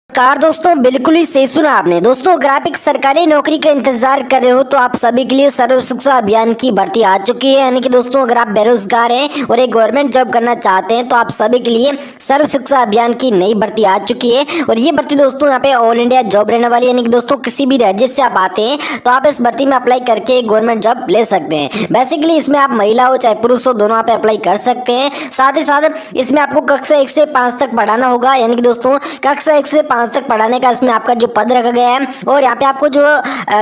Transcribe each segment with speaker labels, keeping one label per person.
Speaker 1: Car दोस्तों बिल्कुल ही सही सुना आपने। दोस्तों अगर आप एक सरकारी नौकरी का इंतजार कर रहे हो तो आप सभी के लिए सर्व शिक्षा अभियान की भर्ती आ चुकी है। यानी कि दोस्तों अगर आप बेरोजगार हैं और एक गवर्नमेंट जॉब करना चाहते हैं तो आप सभी के लिए सर्व शिक्षा अभियान की नई भर्ती आ चुकी है। और ये भर्ती दोस्तों यहाँ पे ऑल इंडिया जॉब रहने वाली है। यानी कि दोस्तों किसी भी राज्य से आप आते हैं तो आप इस भर्ती में अप्लाई करके एक गवर्नमेंट जॉब ले सकते हैं। बेसिकली इसमें आप महिला हो चाहे पुरुष हो दोनों आप अप्लाई कर सकते हैं। साथ ही साथ इसमें आपको कक्षा 1 से 5 तक पढ़ाना होगा। यानी कि दोस्तों कक्षा 1 से 5 तक पढ़ाने का इसमें आपका जो पद रखा गया है और यहाँ पे आपको जो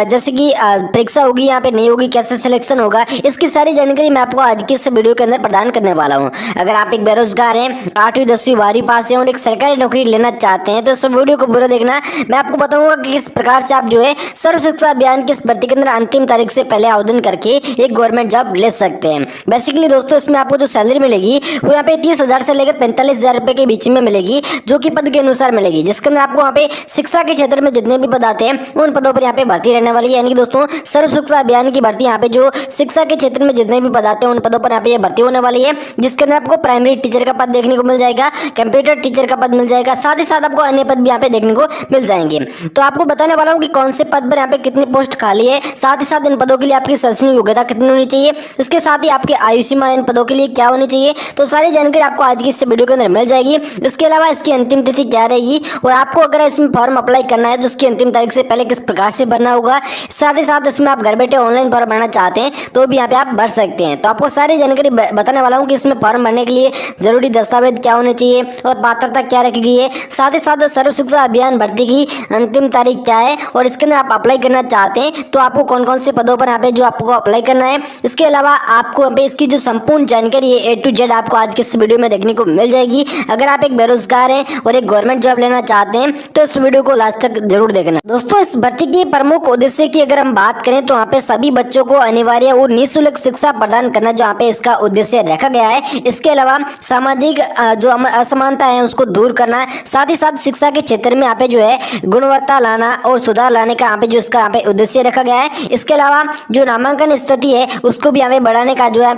Speaker 1: जैसे कि परीक्षा होगी यहाँ पे नहीं होगी, कैसे सिलेक्शन होगा, इसकी सारी जानकारी मैं आपको आज की इस वीडियो के अंदर प्रदान करने वाला हूँ। अगर आप एक बेरोजगार हैं, 8वीं 10वीं 12वीं पास हैं और एक सरकारी नौकरी लेना चाहते हैं तो इस वीडियो को पूरा देखना। मैं आपको बताऊंगा कि किस प्रकार से आप जो है सर्व शिक्षा अभियान की इस भर्ती के अंदर अंतिम तारीख से पहले आवेदन करके एक गवर्नमेंट जॉब ले सकते हैं। बेसिकली दोस्तों इसमें आपको जो सैलरी मिलेगी वो यहाँ पे 30,000 से लेकर 45,000 रुपए के बीच में मिलेगी, जो कि पद के अनुसार मिलेगी। जिसके अंदर आपको यहाँ पे शिक्षा के क्षेत्र में जितने भी पद आते हैं उन पदों पर यहाँ पे भर्ती रहने वाली है। यानी कि दोस्तों सर्व शिक्षा अभियान की भर्ती यहाँ पे जो शिक्षा के क्षेत्र में जितने भी पद आते हैं उन पदों पर यहाँ पे भर्ती होने वाली है। जिसके अंदर आपको प्राइमरी टीचर का पद देखने को मिल जाएगा, कंप्यूटर टीचर का पद मिल जाएगा, साथ ही साथ आपको अन्य पद भी यहाँ पे देखने को मिल जाएंगे। तो आपको बताने वाला हूँ कि कौन से पद पर यहाँ पे कितनी पोस्ट खाली है, साथ ही साथ इन पदों के लिए आपकी शैक्षणिक योग्यता कितनी होनी चाहिए, इसके साथ ही आपकी आयु सीमा इन पदों के लिए क्या होनी चाहिए। तो सारी जानकारी आपको आज की इस वीडियो के अंदर मिल जाएगी। इसके अलावा इसकी अंतिम तिथि क्या रहेगी और आपको अगर इसमें फॉर्म अप्लाई करना है तो उसकी अंतिम तारीख से पहले किस प्रकार से भरना होगा। साथ ही साथ इसमें आप घर बैठे ऑनलाइन फॉर्म भरना चाहते हैं तो भी यहाँ पे आप भर सकते हैं। तो आपको सारी जानकारी बताने वाला हूँ कि इसमें फॉर्म भरने के लिए जरूरी दस्तावेज क्या होने चाहिए और पात्रता क्या रखी गई है। साथ ही साथ सर्व शिक्षा अभियान भर्ती की अंतिम तारीख क्या है और इसके अंदर आप अप्लाई करना चाहते हैं तो आपको कौन कौन से पदों पर यहाँ पे जो आपको अप्लाई करना है। इसके अलावा आपको यहाँ पे इसकी जो संपूर्ण जानकारी है A to Z आपको आज के इस वीडियो में देखने को मिल जाएगी। अगर आप एक बेरोजगार हैं और एक गवर्नमेंट जॉब लेना चाहते हैं तो इस वीडियो को लास्ट तक जरूर देखना। दोस्तों इस भर्ती की प्रमुख उद्देश्य की अगर हम बात करें तो यहाँ पे सभी बच्चों को अनिवार्य और निःशुल्क शिक्षा प्रदान करना जो यहाँ पे इसका उद्देश्य रखा गया है। इसके अलावा सामाजिक जो असमानता है उसको दूर करना, साथ ही साथ शिक्षा के क्षेत्र में यहाँ पे जो है गुणवत्ता लाना और सुधार लाने का यहाँ पे जो इसका यहाँ पे उद्देश्य रखा गया है। इसके अलावा जो नामांकन स्थिति है उसको भी यहाँ पे बढ़ाने का जो यहाँ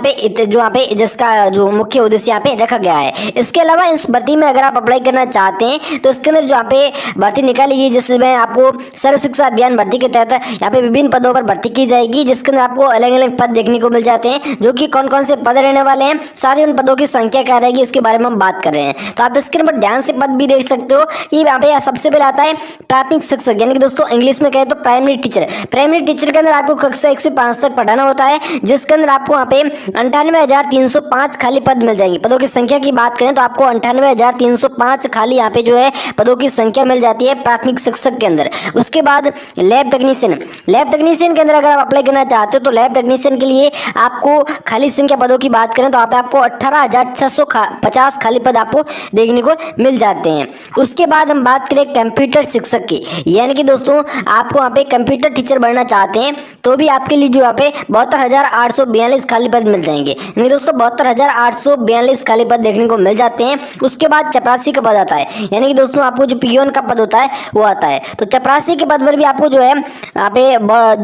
Speaker 1: पे जिसका जो मुख्य उद्देश्य यहाँ पे रखा गया है। इसके अलावा इस भर्ती में अगर आप अप्लाई करना चाहते हैं तो इसके अंदर जो यहाँ पे भर्ती निकाली गई जिसमें आपको सर्व शिक्षा अभियान भर्ती के तहत यहाँ पे विभिन्न पदों पर भर्ती की जाएगी। जिसके अंदर आपको अलग अलग पद देखने को मिल जाते हैं जो कि कौन कौन से पद रहने वाले हैं, साथ ही उन पदों की संख्या क्या रहेगी इसके बारे में हम बात कर रहे हैं। तो आप स्क्रीन पर ध्यान से पद भी देख सकते हो कि यहाँ पे सबसे पहले आता है प्राथमिक शिक्षक, यानी कि दोस्तों इंग्लिश में कहे तो प्राइमरी टीचर। प्राइमरी टीचर के अंदर आपको कक्षा 1 से 5 तक पढ़ाना होता है, जिसके अंदर आपको यहाँ पे 98,305 खाली पद मिल जाएंगे। पदों की संख्या की बात करें तो आपको 98,305 खाली यहाँ पे जो है पदों की संख्या मिल जाती है प्राथमिक शिक्षक के अंदर। उसके बाद लैब टेक्नीशियन के अंदर अगर आप अप्लाई करना चाहते हो तो लैब टेक्नीशियन के लिए आपको खाली संख्या पदों की बात करें तो यहाँ पे आपको 18,650 खाली पद आपको देखने को मिल जाते हैं। उसके बाद हम बात करें कंप्यूटर शिक्षक की, यानी कि दोस्तों आपको यहाँ पे कंप्यूटर टीचर बनना चाहते हैं तो भी आपके लिए जो यहाँ पे 72,842 खाली पद मिल जाएंगे। यानी दोस्तों 72,842 खाली पद देखने को मिल जाते हैं। उसके बाद चपरासी का पद आता है, यानी कि दोस्तों आपको जो पियोन का पद होता है वो आता है। तो चपरासी के पद पर भी आपको जो है यहाँ पे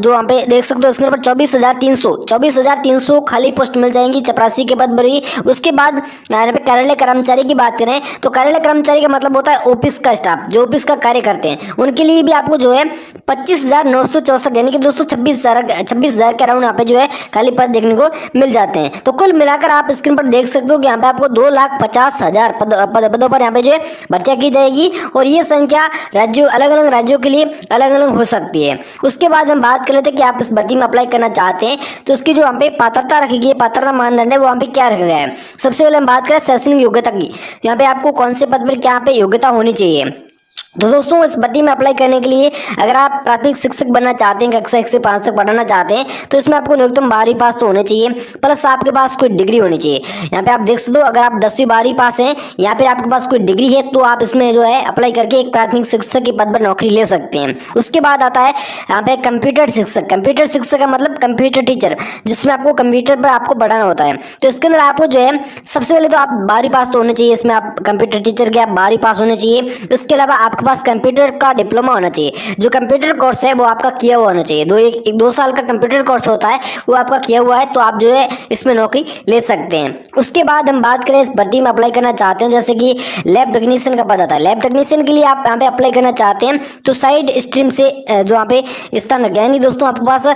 Speaker 1: जो यहाँ पे देख सकते हो स्क्रीन पर 24,300 खाली पोस्ट मिल जाएंगी चपरासी के पद पर ही। उसके बाद यहाँ पे कार्यालय कर्मचारी की बात करें तो कार्यालय कर्मचारी का मतलब होता है ऑफिस का स्टाफ, जो ऑफिस का कार्य करते हैं उनके लिए भी आपको जो है 25,964 यानी कि दोस्तों 26,000 के अराउंड यहाँ पे जो है खाली पद देखने को मिल जाते हैं। तो कुल मिलाकर आप स्क्रीन पर देख सकते हो कि यहाँ पे आपको 2,50,000 पदों पर यहाँ पे जो है भर्तियां की जाएगी और ये संख्या राज्यों अलग अलग राज्यों के लिए अलग अलग हो सकती है। उसके बाद हम बात कर लेते हैं कि आप इस भर्ती में अप्लाई करना चाहते हैं तो इसकी जो यहाँ पे पात्रता रखी गई है, पात्रता मानदंड है वो यहाँ पे क्या रखा गया है। सबसे पहले हम बात करें शैक्षणिक योग्यता की, यहाँ पे आपको कौन से पद पर क्या यहाँ पे योग्यता होनी चाहिए। तो दोस्तों इस भर्ती में अप्लाई करने के लिए अगर आप प्राथमिक शिक्षक बनना चाहते हैं, कक्षा 1 से 5 तक पढ़ाना चाहते हैं तो इसमें आपको न्यूनतम 12वीं पास तो होने चाहिए, प्लस आपके पास कोई डिग्री होनी चाहिए। यहाँ पे आप देख सकते हो अगर आप 10वीं 12वीं पास हैं या फिर आपके पास कोई डिग्री है तो आप इसमें जो है अप्लाई करके एक प्राथमिक शिक्षक के पद पर नौकरी ले सकते हैं। उसके बाद आता है यहाँ पे कंप्यूटर शिक्षक। कंप्यूटर शिक्षक का मतलब कंप्यूटर टीचर, जिसमें आपको कंप्यूटर पर आपको पढ़ाना होता है। तो इसके अंदर आपको जो है सबसे पहले तो आप 12वीं पास तो होने चाहिए, इसमें आप कंप्यूटर टीचर के आप 12वीं पास होने चाहिए। इसके अलावा आपके पास कंप्यूटर का डिप्लोमा होना चाहिए। जो कंप्यूटर कोर्स है वो आपका किया हुआ होना चाहिए। 2 साल का कंप्यूटर कोर्स होता है, वो आपका किया हुआ है, तो आप जो है इसमें नौकरी ले सकते हैं। उसके बाद हम बात करें इस भर्ती में अप्लाई करना चाहते हैं, जैसे कि लैब टेक्नीशियन का पद आता है। लैब टेक्नीशियन के लिए आप यहाँ पे अप्लाई करना चाहते हैं तो साइड स्ट्रीम से जो यहाँ पे स्थान रख गया नहीं दोस्तों, आपके पास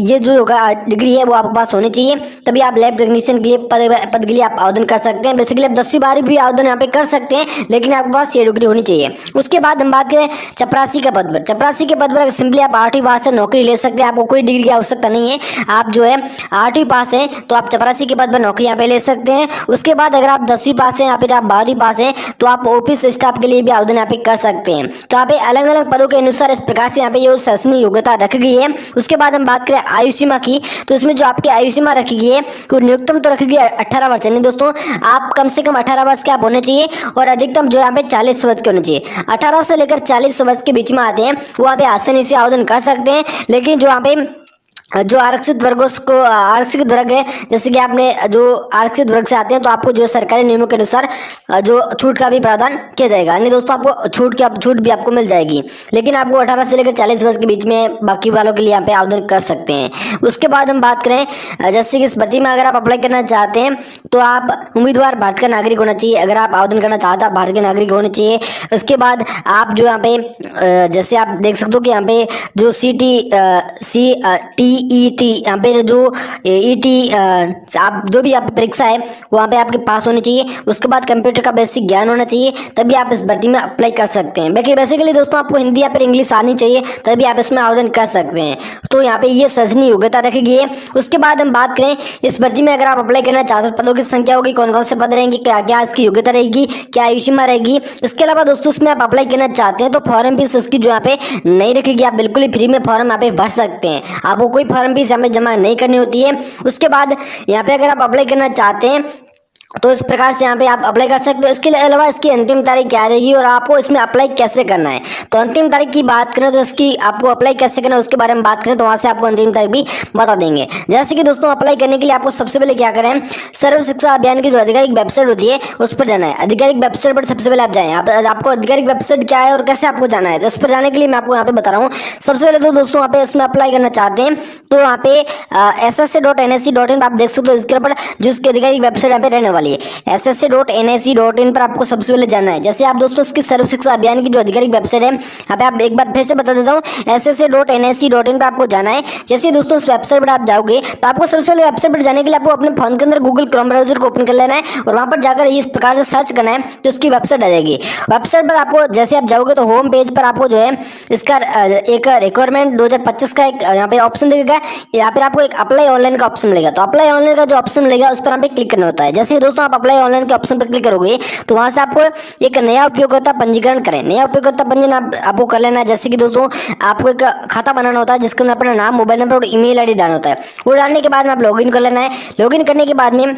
Speaker 1: ये जो होगा डिग्री है वो आपके पास होनी चाहिए, तभी आप लैब टेक्नीशियन के लिए पद के लिए आप आवेदन कर सकते हैं। बेसिकली आप 10वीं 12वीं भी आवेदन यहाँ पे कर सकते हैं, लेकिन आपके पास ये डिग्री होनी चाहिए। उसके बाद हम बात करें चपरासी के पद पर। चपरासी के पद पर सिंपली आप 8वीं पास से नौकरी ले सकते हैं, आपको कोई डिग्री की आवश्यकता नहीं है। आप जो है 8वीं पास है तो आप चपरासी के पद पर नौकरी यहाँ पे ले सकते हैं। उसके बाद अगर आप 10वीं पास हैं या फिर आप 12वीं पास हैं तो आप ऑफिस स्टाफ के लिए भी आवेदन यहाँ पे कर सकते हैं। तो यहाँ पे अलग अलग पदों के अनुसार इस प्रकार से यहाँ पे ये शैक्षणिक योग्यता रखी गई है। उसके बाद हम बात करें आयु सीमा की, तो इसमें जो आपकी आयु सीमा रखी गई है वो न्यूनतम तो रखी गई है 18 वर्ष, यानी दोस्तों आप कम से कम 18 वर्ष के आप होने चाहिए और अधिकतम जो यहाँ पे 40 वर्ष के होने चाहिए। 18 से लेकर 40 वर्ष के बीच में आते हैं वो यहाँ पे आसानी से आवेदन कर सकते हैं, लेकिन जो यहाँ पे जो आरक्षित वर्गों को आरक्षित वर्ग है, जैसे कि आपने जो आरक्षित वर्ग से आते हैं तो आपको जो सरकारी नियमों के अनुसार जो छूट का भी प्रावधान किया जाएगा, यानी दोस्तों आपको छूट भी आपको मिल जाएगी, लेकिन आपको 18 से लेकर 40 वर्ष के बीच में बाकी वालों के लिए यहाँ पे आवेदन कर सकते हैं। उसके बाद हम बात करें जैसे कि इस भर्ती में अगर आप अप्लाई करना चाहते हैं तो आप उम्मीदवार भारत का नागरिक होना चाहिए। अगर आप आवेदन करना चाहते हैं भारत के नागरिक होने चाहिए। उसके बाद आप जो यहाँ पे जैसे आप देख सकते हो कि यहाँ पे जो ईटी यहाँ पे जो ईटी आप जो भी आप परीक्षा है वहाँ पे आपके पास होनी चाहिए। उसके बाद कंप्यूटर का बेसिक ज्ञान होना चाहिए, तभी आप इस भर्ती में अप्लाई कर सकते हैं। बाकी बेसिकली दोस्तों आपको हिंदी या फिर इंग्लिश आनी चाहिए, तभी आप इसमें आवेदन कर सकते हैं। तो यहाँ पे ये शैक्षणिक योग्यता रखी गई है। उसके बाद हम बात करें इस भर्ती में अगर आप अप्लाई करना चाहते हो पदों की संख्या होगी, कौन कौन से पद रहेंगे, क्या क्या इसकी योग्यता रहेगी, क्या आयु सीमा रहेगी। इसके अलावा दोस्तों इसमें आप अप्लाई करना चाहते हैं तो फॉर्म फीस इसकी जो यहाँ पे नहीं रखेगी, आप बिल्कुल ही फ्री में फॉर्म यहाँ पे भर सकते हैं, आपको कोई फॉर्म फीस हमें जमा नहीं करनी होती है। उसके बाद यहाँ पे अगर आप अप्लाई करना चाहते हैं तो इस प्रकार से यहाँ पे आप अप्लाई कर सकते हो। इसके अलावा इसकी अंतिम तारीख क्या रहेगी और आपको इसमें अप्लाई कैसे करना है, तो अंतिम तारीख की बात करें तो इसकी आपको अप्लाई कैसे करना है उसके बारे में बात करें तो वहाँ से आपको अंतिम तारीख भी बता देंगे। जैसे कि दोस्तों अप्लाई करने के लिए आपको सबसे पहले क्या करें, सर्व शिक्षा अभियान की जो आधिकारिक वेबसाइट होती है उस पर जाना है। आधिकारिक वेबसाइट पर सबसे पहले आप जाएँ। आपको आधिकारिक वेबसाइट क्या है और कैसे आपको जाना है, तो इस पर जाने के लिए मैं आपको यहाँ पे बता रहा हूँ। सबसे पहले तो दोस्तों यहाँ पे इसमें अप्लाई करना चाहते हैं तो यहाँ पे ssa.nse.in आप देख सकते हो इसके ऊपर जो इसकी आधिकारिक वेबसाइट यहाँ पे रहने वाली है। ssa.nse.in पर आपको सबसे पहले जाना है। जैसे आप दोस्तों इसकी सर्व शिक्षा अभियान की जो आधिकारिक वेबसाइट है यहाँ पे आप एक बार फिर से बता देता हूँ, ssa.nse.in पर आपको जाना है। जैसे दोस्तों इस वेबसाइट पर आप जाओगे तो आपको सबसे पहले वेबसाइट पर जाने के लिए आपको अपने फोन के अंदर गूगल क्रोम ब्राउजर को ओपन कर लेना है और वहाँ पर जाकर इस प्रकार से सर्च करना है तो इसकी वेबसाइट आ जाएगी। वेबसाइट पर आपको जैसे आप जाओगे तो होम पेज पर आपको जो है इसका एक रिक्वायरमेंट 2025 का एक यहाँ पे ऑप्शन दिखेगा। यहाँ पर आपको एक अप्लाई ऑनलाइन का ऑप्शन मिलेगा, तो अप्लाई ऑनलाइन का जो ऑप्शन मिलेगा उस पर यहाँ पे क्लिक करना होता है। जैसे दोस्तों आप अप्लाई ऑनलाइन के ऑप्शन पर क्लिक करोगे तो वहां से आपको एक नया उपयोगकर्ता पंजीकरण करें। नया उपयोगकर्ता पंजीकरण आपको कर लेना है। जैसे कि दोस्तों आपको एक खाता बनाना होता है जिसके अंदर अपना नाम, मोबाइल नंबर और ईमेल आईडी डालना होता है। वो डालने के बाद में आप लॉगिन कर लेना है। लॉगिन करने के बाद में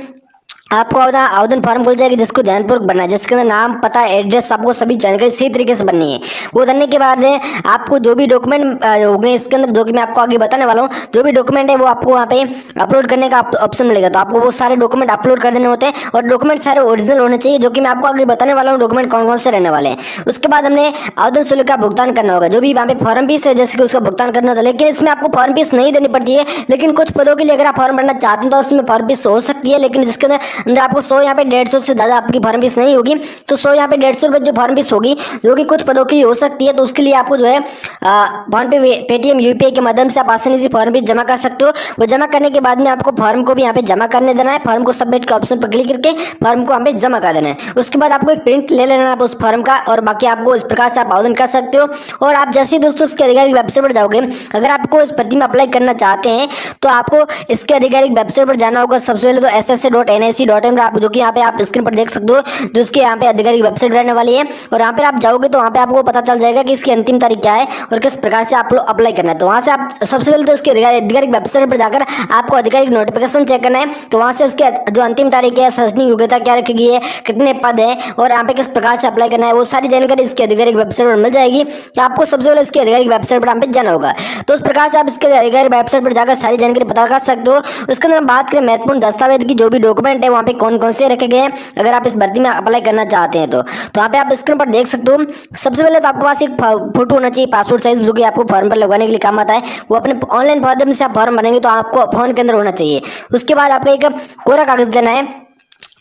Speaker 1: आपको आवेदन फॉर्म खुल जाएगी जिसको ध्यानपूर्वक भरना है, जिसके अंदर नाम, पता, एड्रेस, आपको सभी जानकारी सही तरीके से भरनी है। वो भरने के बाद आपको जो भी डॉक्यूमेंट हो गए इसके अंदर, जो कि मैं आपको आगे बताने वाला हूँ, जो भी डॉक्यूमेंट है वो आपको वहाँ पे अपलोड करने का ऑप्शन मिलेगा। तो आपको वो सारे डॉक्यूमेंट अपलोड कर देने होते हैं और डॉक्यूमेंट सारे ओरिजिनल होने चाहिए, जो कि मैं आपको आगे बताने वाला हूँ डॉक्यूमेंट कौन कौन से रहने वाले हैं। उसके बाद हमने आवेदन शुल्क का भुगतान करना होगा, जो भी वहाँ पे फॉर्म फीस है जैसे कि उसका भुगतान करना होता है। लेकिन इसमें आपको फॉर्म फीस नहीं देनी पड़ती है, लेकिन कुछ पदों के लिए अगर आप फॉर्म भरना चाहते हैं तो उसमें फॉर्म फीस हो सकती है, लेकिन जिसके अंदर आपको 100 यहाँ पे 150 से ज़्यादा आपकी फॉर्म फीस नहीं होगी। तो 100 यहाँ पे 150 रुपये जो फॉर्म फीस होगी, जो कि कुछ पदों की हो सकती है, तो उसके लिए आपको जो है फोन पे, पेटीएम, यूपीआई के माध्यम से आप आसानी से फॉर्म फीस जमा कर सकते हो। वो जमा करने के बाद में आपको फॉर्म को भी यहाँ पे जमा करने देना है। फॉर्म को सबमिट के ऑप्शन पर क्लिक करके फॉर्म को यहाँ पे जमा कर देना है। उसके बाद आपको एक प्रिंट ले लेना है उस फॉर्म का, और बाकी आपको इस प्रकार से आप आवेदन कर सकते हो। और आप जैसे ही दोस्तों इसके आधिकारिक वेबसाइट पर जाओगे, अगर आपको इस भर्ती में अप्लाई करना चाहते हैं तो आपको इसके आधिकारिक वेबसाइट पर जाना होगा। सबसे पहले तो ssa.nse.in आप, जो कि यहाँ पे आप स्क्रीन पर देख सकते हो, जो इसके यहाँ पे आधिकारिक वेबसाइट रहने वाली है। और यहाँ पे आप जाओगे तो वहाँ पे आपको पता चल जाएगा कि इसकी अंतिम तारीख क्या है और किस प्रकार से आप लोग अप्लाई करना है। तो वहाँ से आप सबसे पहले तो इसके आधिकारिक वेबसाइट पर जाकर आपको आधिकारिक नोटिफिकेशन चेक करना है। तो वहाँ से इसके जो अंतिम तारीख है, शैक्षणिक योग्यता क्या रखी गई है, कितने पद है और यहाँ पे किस प्रकार से अप्लाई करना है, वो सारी जानकारी इसके आधिकारिक वेबसाइट पर मिल जाएगी। तो आपको सबसे पहले इसके आधिकारिक वेबसाइट पर यहाँ पे जाना होगा। तो इस प्रकार से आप इसके आधिकारिक वेबसाइट पर जाकर सारी जानकारी पता कर सकते हो। उसके अंदर हम बात करें महत्वपूर्ण दस्तावेज की, जो भी डॉक्यूमेंट है वो वहाँ पे कौन कौन से रखे गए हैं अगर आप इस भर्ती में अप्लाई करना चाहते हैं तो यहाँ पे आप स्क्रीन पर देख सकते हो। सबसे पहले तो आपके पास एक फोटो होना चाहिए पासपोर्ट साइज, जो कि आपको फॉर्म पर लगवाने के लिए काम आता है। वो अपने ऑनलाइन माध्यम से आप फॉर्म भरेंगे तो आपको फोन के अंदर होना चाहिए। उसके बाद आपको एक कोरा कागज देना है।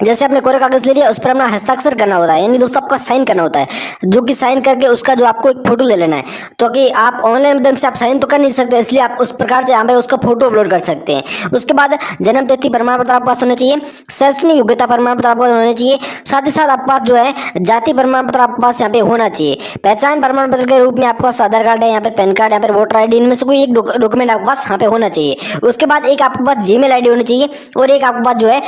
Speaker 1: जैसे आपने कोरा कागज ले लिया, उस पर अपना हस्ताक्षर करना होता है, यानी दोस्तों आपका साइन करना होता है, जो कि साइन करके उसका जो आपको एक फोटो ले लेना है। तो कि आप ऑनलाइन माध्यम से आप साइन तो कर नहीं सकते, इसलिए आप उस प्रकार से यहाँ पे उसका फोटो अपलोड कर सकते हैं। उसके बाद जन्म तिथि प्रमाण पत्र आपके पास होना चाहिए, शैक्षणिक योग्यता प्रमाण पत्र आपके पास होना चाहिए, साथ ही साथ आपके पास जो है जाति प्रमाण पत्र आपके पास यहाँ पे होना चाहिए। पहचान प्रमाण पत्र के रूप में आपके पास आधार कार्ड है, यहाँ पे पैन कार्ड, यहाँ पे वोटर आई डी, इनमें से कोई एक डॉक्यूमेंट आपके पास यहाँ पे होना चाहिए। उसके बाद एक आपके पास जीमेल आई डी होनी चाहिए और एक आपके पास जो है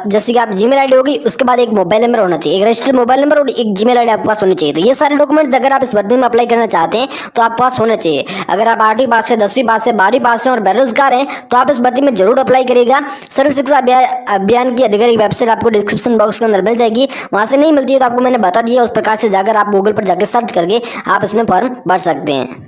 Speaker 1: जैसे कि आप जीमेल आई डी होगी, उसके बाद एक मोबाइल नंबर होना चाहिए, एक रजिस्टर्ड मोबाइल नंबर और एक जीमेल आईडी आपके पास होनी चाहिए। तो ये सारे डॉक्यूमेंट्स अगर आप इस भर्ती में अप्लाई करना चाहते हैं तो आपके पास होना चाहिए। अगर आप 8वीं पास से, 10वीं पास से, 12वीं पास से और बेरोजगार हैं तो आप इस भर्ती में जरूर अप्लाई करिएगा। सर्व शिक्षा अभियान की आधिकारिक वेबसाइट आपको डिस्क्रिप्शन बॉक्स के अंदर मिल जाएगी, वहां से नहीं मिलती है तो आपको मैंने बता दिया, उस प्रकार से जाकर आप गूगल पर जाकर सर्च करके आप इसमें फॉर्म भर सकते हैं।